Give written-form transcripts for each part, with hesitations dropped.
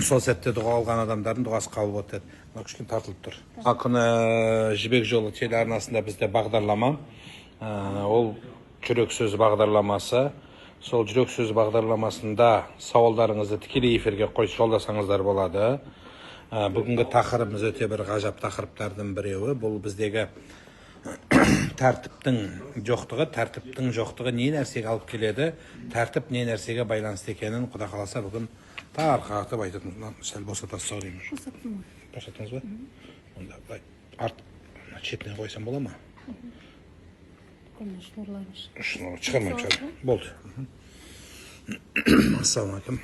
сол сәтте дұға алған адамдардың дұғасы қабыл болады деді. Мына кішкене тартылып тұр. Ақыны Жібек жолы телеарнасында бізде бағдарлама. Ол жүрек сөзі бағдарламасы. Сол жүрек сөзі бағдарламасында сауалдарыңызды тікелей эфирге қойып жолдасаңыздар болады. Бүгінгі тақырыбымыз өте бір ғажап тақырыптардың біреуі. Бұл біздегі тәртіптің жоқтығы не нәрсеге алып келеді, тәртіп не нәрсеге байланысты екенін Құда қаласа бүгін тарқатып айтатын. Сәл босата ұстау деймін. Босатыңыз ба? Онда шетінен қойсам бола ма? Шығармайым. Болды. Ассалаумағалейкум.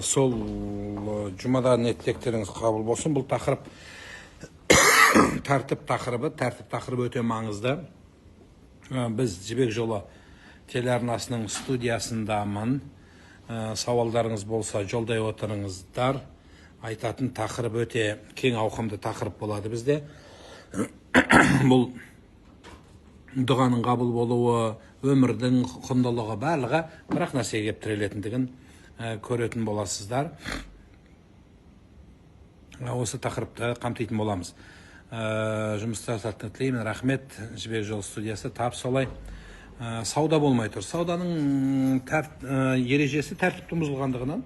Сол жұмада ниеттеріңіз қабыл болсын. Бұл тақырып тәртіп тақырыбы өте маңызды. Біз Жібек жолы телеарнасының студиясындамын. Сауалдарыңыз болса жолдай отырыңыздар. Айтатын тақырып өте кең ауқымды тақырып болады бізде. Бұл дұғаның қабыл болуы, өмірдің құндылығы барлығы бірақ нәрсеге кеп тірелетіндігін көретін боласыздар. Осы тақырыпты қамтитын боламыз. Жұмыстар сәттілік тілеймін. Рахмет. Жібек жолы студиясы тап солай. Сауда болмай тұр. Сауданың ережесі тәртіптің бұзылғандығынан.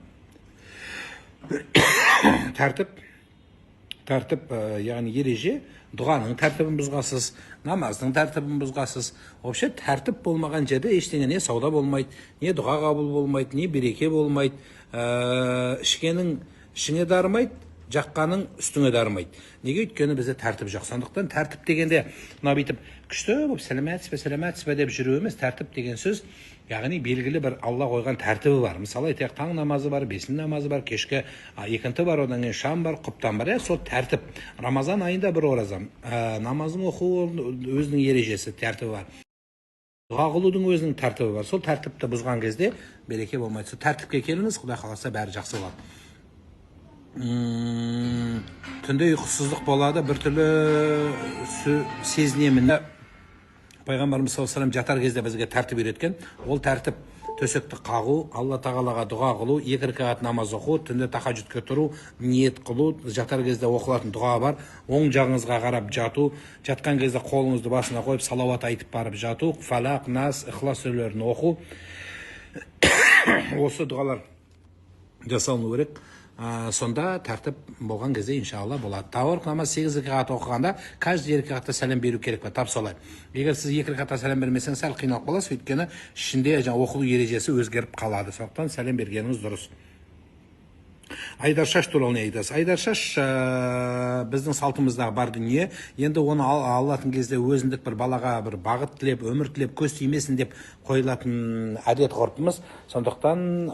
Тәртіп, яғни ереже, дұғаның тәртібін бұзғасыз, намаздың тәртібін бұзғасыз. Вообще тәртіп болмаған жерде ештеңе не сауда болмайды, не дұға қабыл болмайды, не береке болмайды. Ішкенің ішіңе дарымайды, жаққаның үстіңе дарымайды. Неге? Өйткені бізде тәртіп жоқ. Сондықтан тәртіп дегенде мына бүйтіп күшті болып сәлеметсіз бе деп жүру емес. Тәртіп деген сөз, яғни белгілі бір Алла қойған тәртібі бар. Мысалы айтайық, таң намазы бар, бесін намазы бар, кешкі екінті бар, одан кейін шам бар, құптан бар. Сол тәртіп. Рамазан айында бір ораза. Намазын оқу өзінің ережесі, тәртібі бар. Дұға қылудың өзінің тәртібі бар. Сол тәртіпті бұзған кезде береке болмайды. Сол тәртіпке келіңіз, Құда қаласа бәрі жақсы болады. Түнде ұйқысыздық болады, бір түрлі сезінемін. Пайғамбарымыз саллаллаху алейхи жатар кезде бізге тәртіп үйреткен. Ол тәртіп төсекті қағу, Алла тағалаға дұға қылу, 2 ракат намаз оқу, түнде тахаджудқа тұру, ниет қылу, жатар кезде оқылатын дұға бар, оң жағыңызға қарап жату, жатқан кезде қолыңызды басына қойып салауат айтып барып жату, Фалақ, Нас, Ихлас сүрелерін оқу. Осы дұғалар жасалыну керек. Сонда тәртіп болған кезде иншалла болады. Тауырық намаз 8 ракат оқығанда каждый 2 ракатта сәлем беру керек пе? Тап солай. Егер сіз 2 ракатта сәлем бермесеңіз сәл қиналып қаласыз, өйткені ішінде оқылу ережесі өзгеріп қалады. Сондықтан сәлем бергеніңіз дұрыс. Айдаршаш туралы не айтасыз? Айдаршаш біздің салтымыздағы бар дүние. Енді оны алатын кезде өзіндік бір балаға бір бағыт тілеп, өмір тілеп, көз тимесін деп қойылатын әдет ғұрпымыз. Сондықтан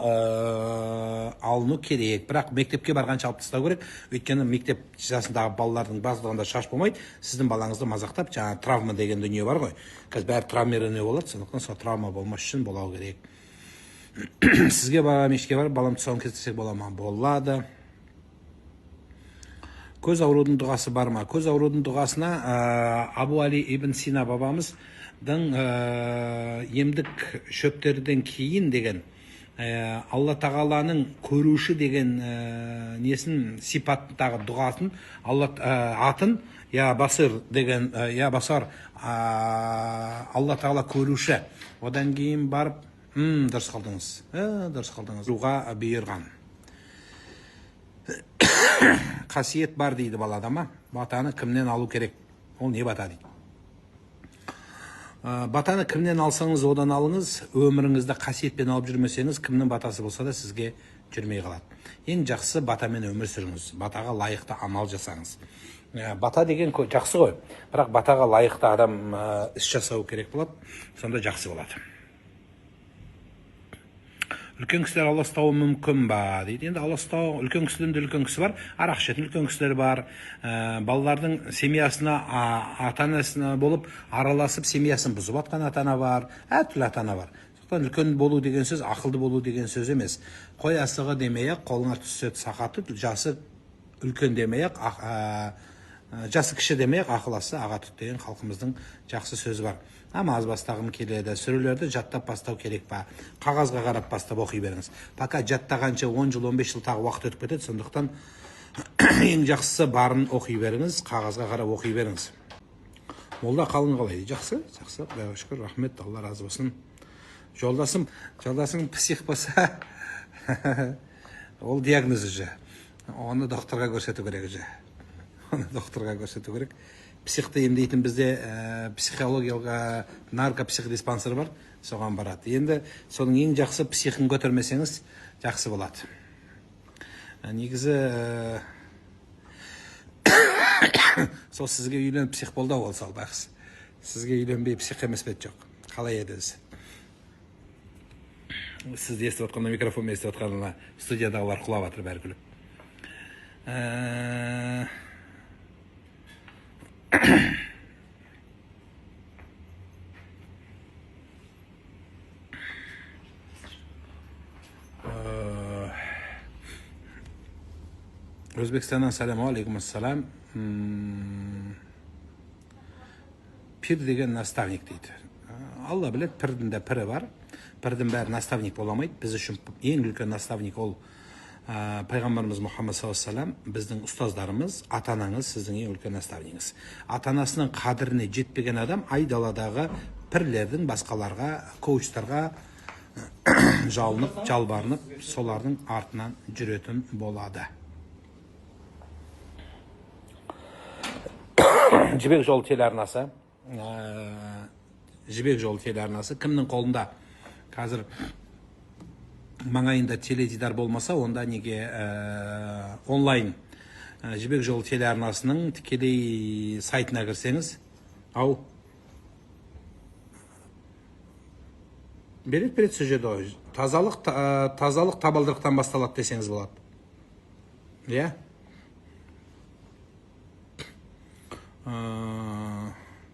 алыну керек. Бірақ мектепке барғанша алып тастау керек. Өйткені мектеп жасындағы балалардың барлығында шаш болмайды. Сіздің балаңызды мазақтап, жаңа травма деген дүние бар ғой. Қазір бәрі травмированный болады. Сондықтан сол травма болмас үшін болау керек. Сізге мешітке барып балам тұсауын кестірсек бола ма? Болады. Көз аурудың дұғасы бар ма? Көз аурудың дұғасына Абу Али ибн Сина бабамыздың емдік шөптерден кейін деген Алла тағаланың көруші деген несін сипаттағы дұғасын, атын я басыр деген, я басар Алла тағала көруші. Одан кейін барып дұрыс қалдыңыз. Руға бұйырған. Қасиет бар дейді балада ма? Батаны кімнен алу керек? Ол не бата дейді? Батаны кімнен алсаңыз, одан алыңыз. Өміріңізді қасиетпен алып жүрмесеңіз, кімнің батасы болса да сізге жүрмей қалады. Ең жақсы батамен өмір сүріңіз. Батаға лайықты амал жасаңыз. Бата деген жақсы ғой. Бірақ батаға лайықты адам іс жасау керек болады. Сонда жақсы болады. Үлкен кісілер Алла ұстауы мүмкін ба дейді. Енді Алла ұстау, үлкен кісілердің де үлкен кісі бар, арақ ішетін үлкен кісілер бар. Балалардың семьясына, ата-анасына болып араласып семьясын бұзып атқан ата-ана бар, әртүрлі ата-ана бар. Сондықтан үлкен болу деген сөз ақылды болу деген сөз емес. Қой асығы демей-ақ, қолыңа түседі сақаты, жасы үлкен демей-ақ, Жасы кіші демек, ақыласы аға тұт деген халқымыздың жақсы сөзі бар. Намаз бастағым келеді, сүрелерді жаттап бастау керек па? Қағазға қарап бастап оқи беріңіз. Пока жаттағанша 10 жыл, 15 жыл тағы уақыт өтіп кетеді, сондықтан ең жақсысы барын оқи беріңіз, қағазға қарап оқи беріңіз. Молда қалың қалай? Жақсы, жақсы, құдайға шүкір, рахмет, Алла разы болсын. Жолдасың псих болса, ол диагноз уже. Оны докторға көрсету керек уже. Психті емдейтін бізде психологиялық наркопсихдиспансер бар, соған барады. Енді соның ең жақсы психін көтермесеңіз, жақсы болады. Негізі сол сізге үйленіп псих болды ол сал бақсы. Сізге үйленбей псих емес бет жоқ. Қалай еді өзі? Сізді естіп отқанда, микрофон естіп отқанына студиядағылар құлап атыр бәрі күліп. Өзбекстаннан салам, алейкум ассалам. Пир деген наставник дейді. Алла білет, пірдің де пірі бар. Пірдің бәрі наставник боламайды. Біз үшін ең үлкен наставник ол пайғамбарымыз Мұхаммад саллаллаху біздің ұстаздарымыз, ата-анаңыз сіздің ең үлкен наставнигіңіз. Ата-анасының қадіріне жетпеген адам айдаладағы пірлердің, басқаларға, коучтарға жалынып, жалбарынып, солардың артынан жүретін болады. Жібек жолы телеарнасы. Жібек жолы телеарнасы кімнің қолында? Қазір маңайында теледидар болмаса, онда неге онлайн Жібек жолы телеарнасының тікелей сайтына кірсеңіз, берет сөжеді. Тазалық табалдырықтан басталады десеңіз болады. Иә?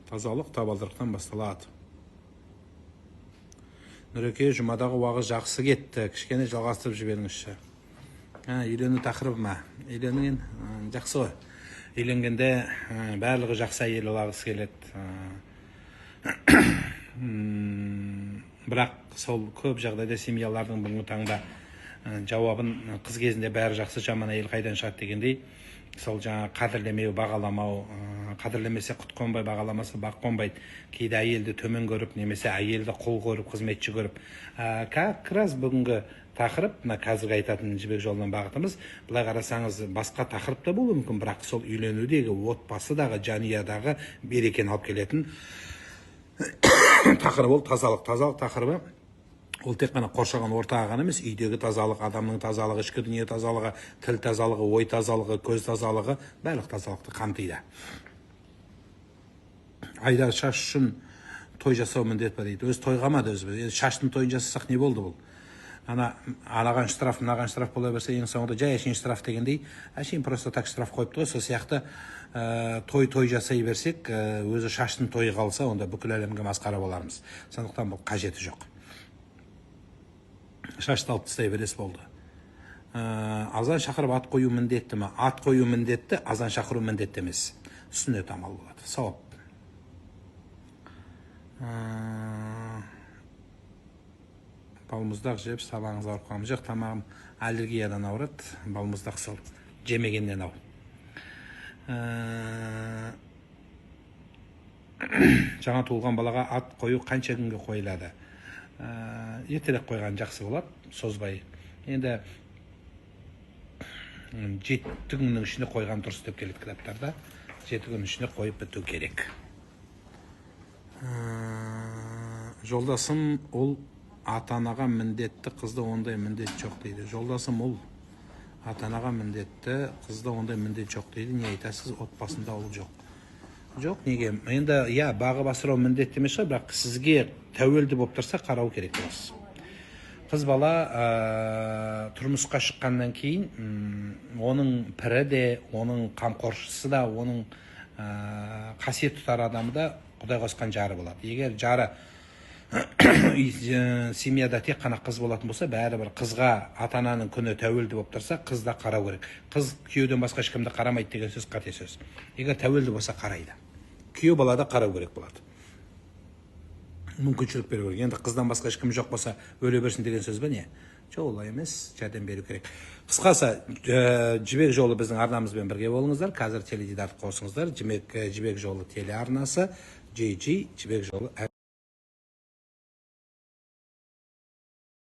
Тазалық табалдырықтан басталады. Нұреке, жұмадағы уағыз жақсы кетті. Кішкене жалғастырып жіберіңізші. Үйлену тақырыбы ма? Үйленген жақсы ғой. Үйленгенде барлығы жақсы әйел алғысы келеді. Бірақ сол көп жағдайда семьялардың бүгінгі таңда жауабын қыз кезінде бәрі жақсы, жаман әйел қайдан шығады дегендей, сол жаңа қадірлемеу, бағаламау, қадірлемесе құт қонбай, бағаламаса бақ қонбайды. Кейде әйелді төмен көріп, немесе әйелді құл көріп, қызметші көріп. Как раз бүгінгі тақырып, қазіргі айтатын жібек жолынан бағытымыз, былай қарасаңыз басқа тақырып та болуы мүмкін, бірақ сол үйленудегі, отбасыдағы, жанұядағы берекені алып келетін тақырып ол тазалық. Тазалық тақырыбы ол тек қана қоршаған ортаға ғана емес, үйдегі тазалық, адамның тазалығы, ішкі дүние тазалығы, тіл тазалығы, ой тазалығы, көз тазалығы, барлық тазалықты қамтиды. Айда шаш үшін той жасау міндет бар дейді. Өз тойғамады өзі. Шаштың тойын жасасақ не болды бұл? Анаған штраф, мынаған штраф бола берсе, ең соңында жай әшейін штраф дегендей, әшейін просто так штраф қойыпты ғой. Сол сияқты той жасай берсек, өзі шаштың тойы қалса, онда бүкіл әлемге масқара болармыз. Сондықтан бұл қажеті жоқ. Шашты алып тастай берес болды. Азан шақырып ат қою міндетті ме? Ат қою міндетті, азан шақыру міндетті емес. Сүннет амал болады. Сауап. Балмұздақ жеп, сабағыңыз ауырып қалмыз. Жоқ, тамағым аллергиядан ауырады. Балмұздақ сол жемегеннен ау. Жаңа туылған балаға ат қою қанша күнге қойылады? Ертерек қойған жақсы болады, созбай. Енді 7 күннің ішінде қойған дұрыс деп келеді кітаптарда. 7 күннің ішінде қойып біту керек. Жолдасым ол ата-анаға міндетті, қызда ондай міндет жоқ дейді. Жолдасым ол ата-анаға міндетті, қызда ондай міндет жоқ дейді. Не айтасыз, отбасында ол жоқ? Жоқ, неге? Енді, бағы басырау міндет емес шығар, бірақ сізге тәуелді болып тұрса қарау керек боласыз. Қыз бала тұрмысқа шыққаннан кейін, оның пірі де, оның қамқоршысы да, оның қасиет тұтар адамы да Құдай қосқан жары болады. Егер жары семьяда тек қана қыз болатын болса, бәрібір қызға ата-ананың күні тәуелді болып тұрса, қыз да қарау керек. Қыз күйеуден басқа ешкімді қарамайды деген сөз қате сөз. Егер тәуелді болса қарайды. Күйеу бала да қарау керек болады. Мүмкіншілік беру керек. Енді қыздан басқа ешкім жоқ болса, өле берсін деген сөз бе не? Жоқ, олай емес, жәрдем беру керек. Қысқасы, Жібек жолы біздің арнамызбен бірге болыңыздар. Қазір теледидарды қосыңыздар. Жібек жолы телеарнасы, JG Жібек жолы